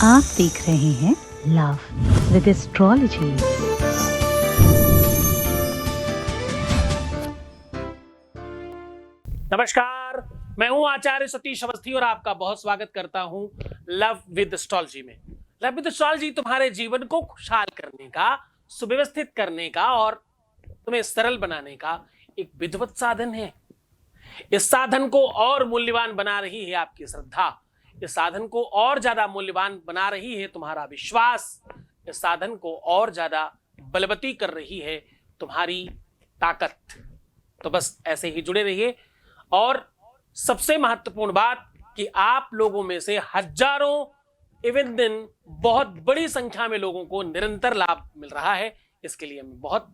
आप देख रहे हैं लव विद एस्ट्रोलॉजी। नमस्कार, मैं हूं आचार्य सतीश अवस्थी और आपका बहुत स्वागत करता हूं लव विद एस्ट्रोलॉजी में। लव विद एस्ट्रोलॉजी तुम्हारे जीवन को खुशहाल करने का, सुव्यवस्थित करने का और तुम्हें सरल बनाने का एक विधिवत साधन है। इस साधन को और मूल्यवान बना रही है आपकी श्रद्धा, इस साधन को और ज्यादा मूल्यवान बना रही है तुम्हारा विश्वास, इस साधन को और ज्यादा बलवती कर रही है तुम्हारी ताकत। तो बस ऐसे ही जुड़े रहिए। और सबसे महत्वपूर्ण बात कि आप लोगों में से हजारों इवन दिन बहुत बड़ी संख्या में लोगों को निरंतर लाभ मिल रहा है। इसके लिए मैं बहुत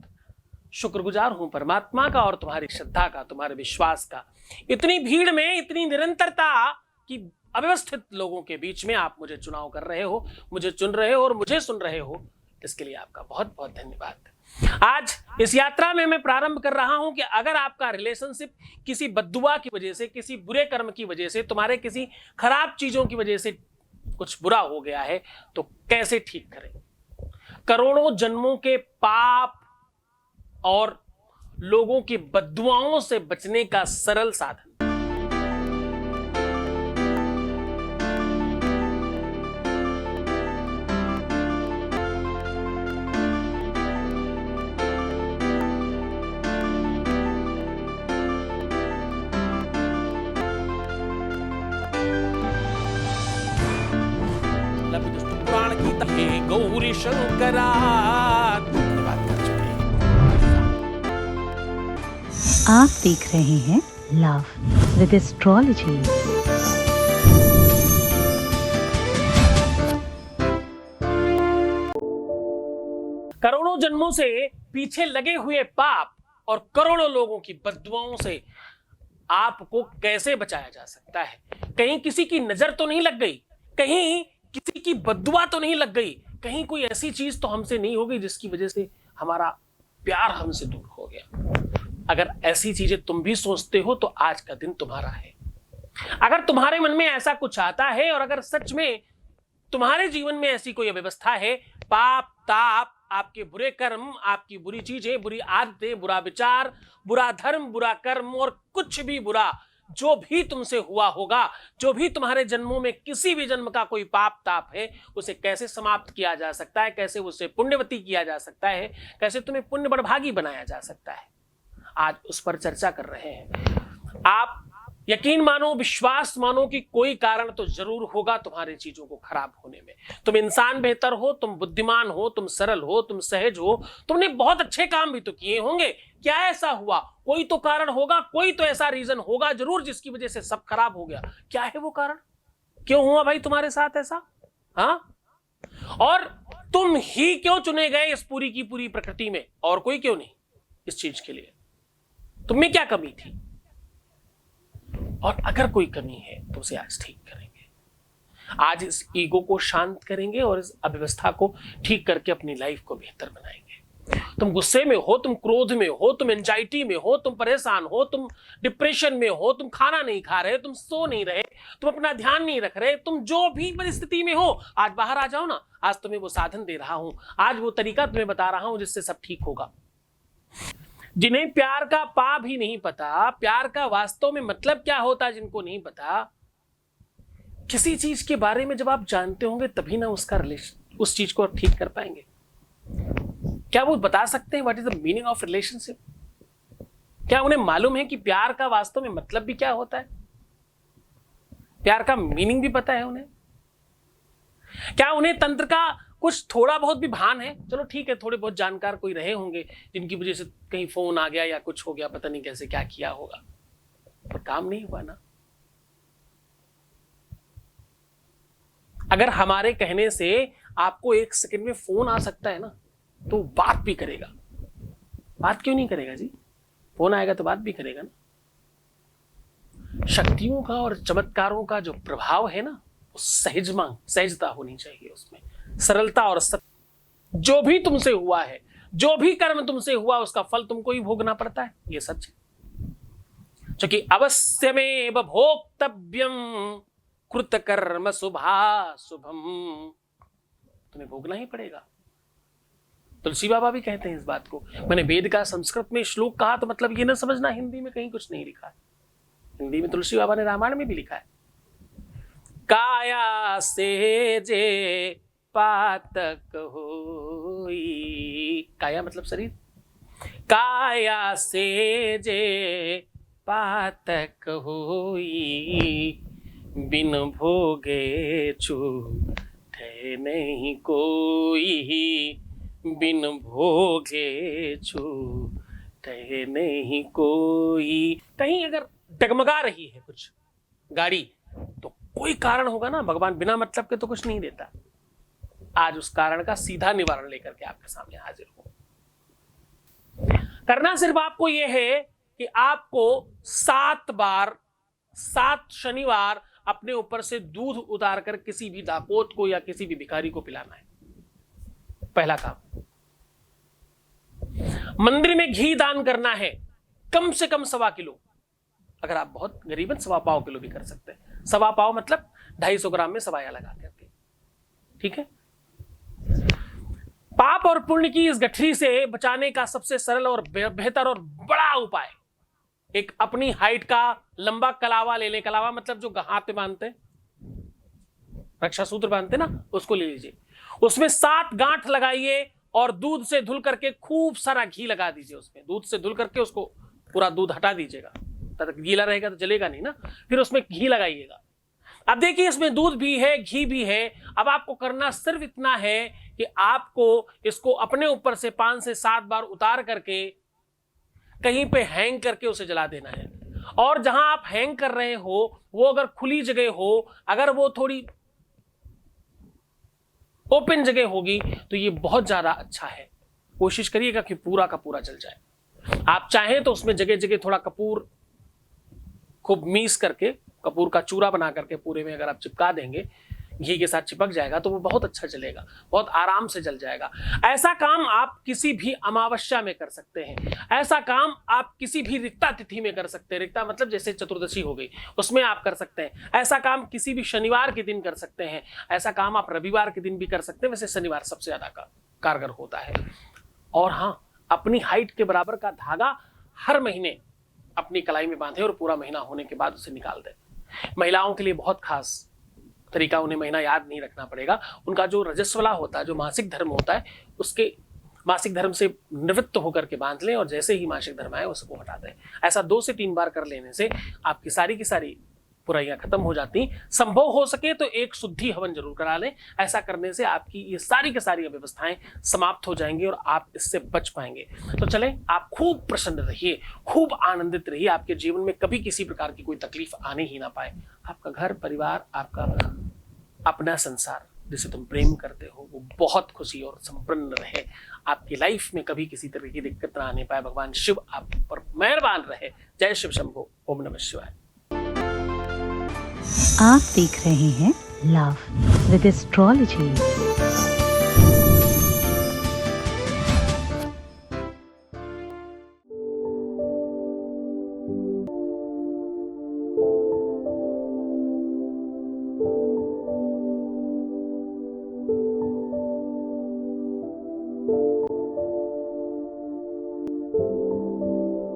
शुक्रगुजार हूं परमात्मा का और तुम्हारी श्रद्धा का, तुम्हारे विश्वास का। इतनी भीड़ में इतनी निरंतरता की अव्यवस्थित लोगों के बीच में आप मुझे चुनाव कर रहे हो, मुझे चुन रहे हो और मुझे सुन रहे हो, इसके लिए आपका बहुत बहुत धन्यवाद। आज इस यात्रा में मैं प्रारंभ कर रहा हूं कि अगर आपका रिलेशनशिप किसी बद्दुआ की वजह से, किसी बुरे कर्म की वजह से, तुम्हारे किसी खराब चीजों की वजह से कुछ बुरा हो गया है तो कैसे ठीक करें। करोड़ों जन्मों के पाप और लोगों की बद्दुआओं से बचने का सरल साधन। पुराण की तहे गौरी शंकरा धन्यवाद कर चुके हैं। आप देख रहे हैं लव विद एस्ट्रोलॉजी। करोड़ों जन्मों से पीछे लगे हुए पाप और करोड़ों लोगों की बद्दुआओं से आपको कैसे बचाया जा सकता है। कहीं किसी की नजर तो नहीं लग गई, कहीं किसी की बद्दुआ तो नहीं लग गई, कहीं कोई ऐसी चीज तो हमसे नहीं हो गई जिसकी वजह से हमारा प्यार हमसे दूर हो गया। अगर ऐसी चीजें तुम भी सोचते हो तो आज का दिन तुम्हारा है। अगर तुम्हारे मन में ऐसा कुछ आता है और अगर सच में तुम्हारे जीवन में ऐसी कोई अव्यवस्था है, पाप ताप, आपके बुरे कर्म, आपकी बुरी चीजें, बुरी आदतें, बुरा विचार, बुरा धर्म, बुरा कर्म और कुछ भी बुरा जो भी तुमसे हुआ होगा, जो भी तुम्हारे जन्मों में किसी भी जन्म का कोई पाप ताप है, उसे कैसे समाप्त किया जा सकता है, कैसे उसे पुण्यवती किया जा सकता है, कैसे तुम्हें पुण्य बड़भागी बनाया जा सकता है, आज उस पर चर्चा कर रहे हैं। आप यकीन मानो, विश्वास मानो कि कोई कारण तो जरूर होगा तुम्हारी चीजों को खराब होने में। तुम इंसान बेहतर हो, तुम बुद्धिमान हो, तुम सरल हो, तुम सहज हो, तुमने बहुत अच्छे काम भी तो किए होंगे। क्या ऐसा हुआ? कोई तो कारण होगा, कोई तो ऐसा रीजन होगा जरूर जिसकी वजह से सब खराब हो गया। क्या है वो कारण? क्यों हुआ भाई तुम्हारे साथ ऐसा? हाँ, और तुम ही क्यों चुने गए इस पूरी की पूरी प्रकृति में, और कोई क्यों नहीं इस चीज के लिए? तुम में क्या कमी थी? और अगर कोई कमी है तो उसे आज ठीक करेंगे। आज इस ईगो को शांत करेंगे और इस अव्यवस्था को ठीक करके अपनी लाइफ को बेहतर बनाएंगे। तुम गुस्से में हो, तुम क्रोध में हो, तुम एंजाइटी में हो, तुम परेशान हो, तुम डिप्रेशन में हो, तुम खाना नहीं खा रहे, तुम सो नहीं रहे, तुम अपना ध्यान नहीं रख रहे, तुम जो भी परिस्थिति में हो, आज बाहर आ जाओ ना। आज तुम्हें वो साधन दे रहा हूं, आज वो तरीका तुम्हें बता रहा हूं जिससे सब ठीक होगा। जिन्हें प्यार का पा भी नहीं पता, प्यार का वास्तव में मतलब क्या होता है जिनको नहीं पता, किसी चीज के बारे में जब आप जानते होंगे तभी ना उसका रिलेशन, उस चीज को आप ठीक कर पाएंगे। क्या वो बता सकते हैं what is the meaning of relationship? क्या उन्हें मालूम है कि प्यार का वास्तव में मतलब भी क्या होता है? प्यार का मीनिंग भी पता है उन्हें? क्या उन्हें तंत्र का कुछ थोड़ा बहुत भी भान है? चलो ठीक है, थोड़े बहुत जानकार कोई रहे होंगे जिनकी वजह से कहीं फोन आ गया या कुछ हो गया, पता नहीं कैसे क्या किया होगा, पर काम नहीं हुआ ना। अगर हमारे कहने से आपको एक सेकंड में फोन आ सकता है ना, तो बात भी करेगा। बात क्यों नहीं करेगा जी? फोन आएगा तो बात भी करेगा ना। शक्तियों का और चमत्कारों का जो प्रभाव है ना, सहजता होनी चाहिए उसमें, सरलता और सत्य। जो भी तुमसे हुआ है, जो भी कर्म तुमसे हुआ, उसका फल तुमको ही भोगना पड़ता है, ये सच है। क्योंकि अवश्यमेव भोक्तव्यम कृतकर्म शुभाशुभम, तुम्हें भोगना ही पड़ेगा। तुलसी बाबा भी कहते हैं इस बात को। मैंने वेद का संस्कृत में श्लोक कहा तो मतलब ये ना समझना हिंदी में कहीं कुछ नहीं लिखा है। हिंदी में तुलसी बाबा ने रामायण में भी लिखा है, काया से जे पातक होई, काया मतलब शरीर, काया से जे पातक होई, बिन भोगे छूटे नहीं कोई, बिन भोगे छूटे नहीं कोई। कहीं अगर डगमगा रही है कुछ गाड़ी तो कोई कारण होगा ना, भगवान बिना मतलब के तो कुछ नहीं देता। आज उस कारण का सीधा निवारण लेकर के आपके सामने हाजिर हूं। करना सिर्फ आपको यह है कि आपको 7 बार 7 शनिवार अपने ऊपर से दूध उतार कर किसी भी डाकोत को या किसी भी भिखारी को पिलाना है। पहला काम। मंदिर में घी दान करना है, कम से कम 1.25 किलो। अगर आप बहुत गरीब हैं 1.25 किलो भी कर सकते हैं। 1.25 मतलब 250 ग्राम में सवाया लगा करके, ठीक है। पाप और पुण्य की इस गठरी से बचाने का सबसे सरल और बेहतर और बड़ा उपाय, एक अपनी हाइट का लंबा कलावा ले लें। कलावा मतलब जो हाथ पे बांधते हैं, रक्षा सूत्र बांधते ना, उसको ले लीजिए। उसमें 7 गांठ लगाइए और दूध से धुल करके खूब सारा घी लगा दीजिए उसमें। दूध से धुल करके उसको पूरा दूध हटा दीजिएगा, तब तक गीला रहेगा तो जलेगा नहीं ना। फिर उसमें घी लगाइएगा। अब देखिए इसमें दूध भी है, घी भी है। अब आपको करना सिर्फ इतना है कि आपको इसको अपने ऊपर से 5 से 7 बार उतार करके कहीं पे हैंग करके उसे जला देना है। और जहां आप हैंग कर रहे हो वो अगर खुली जगह हो, अगर वो थोड़ी ओपन जगह होगी तो ये बहुत ज्यादा अच्छा है। कोशिश करिएगा कि पूरा का पूरा जल जाए। आप चाहें तो उसमें जगह जगह थोड़ा कपूर खूब मीस करके, कपूर का चूरा बना करके पूरे में अगर आप चिपका देंगे, घी के साथ चिपक जाएगा तो वो बहुत अच्छा जलेगा, बहुत आराम से जल जाएगा। ऐसा काम आप किसी भी अमावस्या में कर सकते हैं। ऐसा काम आप किसी भी रिक्ता तिथि में कर सकते हैं। रिक्ता मतलब जैसे चतुर्दशी हो गई, उसमें आप कर सकते हैं। ऐसा काम किसी भी शनिवार के दिन कर सकते हैं। ऐसा काम आप रविवार के दिन भी कर सकते हैं। वैसे शनिवार सबसे ज्यादा कारगर होता है। और हाँ, अपनी हाइट के बराबर का धागा हर महीने अपनी कलाई में बांधे और पूरा महीना होने के बाद उसे निकाल दें। महिलाओं के लिए बहुत खास तरीका, उन्हें महीना याद नहीं रखना पड़ेगा। उनका जो रजस्वला होता है, जो मासिक धर्म होता है, उसके मासिक धर्म से निवृत्त होकर के बांध लें और जैसे ही मासिक धर्म आए उसको हटा दें। ऐसा 2 से 3 बार कर लेने से आपकी सारी की सारी बुराइयां खत्म हो जाती। संभव हो सके तो एक शुद्धि हवन जरूर करा लें। ऐसा करने से आपकी ये सारी की सारी अव्यवस्थाएं समाप्त हो जाएंगी और आप इससे बच पाएंगे। तो चलें, आप खूब प्रसन्न रहिए, खूब आनंदित रहिए। आपके जीवन में कभी किसी प्रकार की कोई तकलीफ आने ही ना पाए। आपका घर परिवार, आपका अपना संसार जिसे तुम प्रेम करते हो, वो बहुत खुशी और संपन्न रहे। आपकी लाइफ में कभी किसी तरह की दिक्कत ना आने पाए। भगवान शिव आप पर मेहरबान रहे। जय शिव शंभो। ओम नमः शिवाय। आप देख रहे हैं लव विद एस्ट्रोलॉजी।